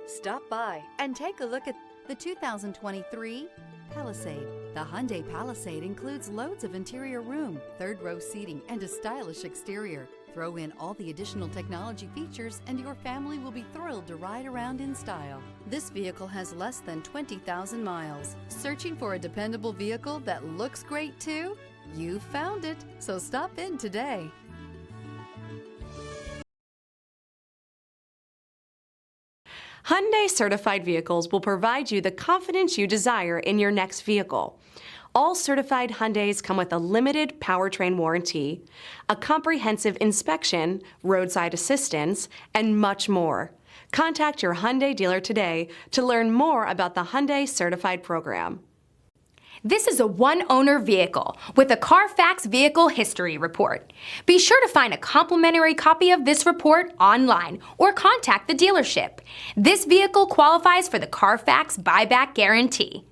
Stop by and take a look at the 2023 Palisade. The Hyundai Palisade includes loads of interior room, third-row seating, and a stylish exterior. Throw in all the additional technology features and your family will be thrilled to ride around in style. This vehicle has less than 20,000 miles. Searching for a dependable vehicle that looks great too? You found it, so stop in today. Hyundai certified vehicles will provide you the confidence you desire in your next vehicle. All certified Hyundais come with a limited powertrain warranty, a comprehensive inspection, roadside assistance, and much more. Contact your Hyundai dealer today to learn more about the Hyundai Certified Program. This is a one-owner vehicle with a Carfax Vehicle History Report. Be sure to find a complimentary copy of this report online or contact the dealership. This vehicle qualifies for the Carfax Buyback Guarantee.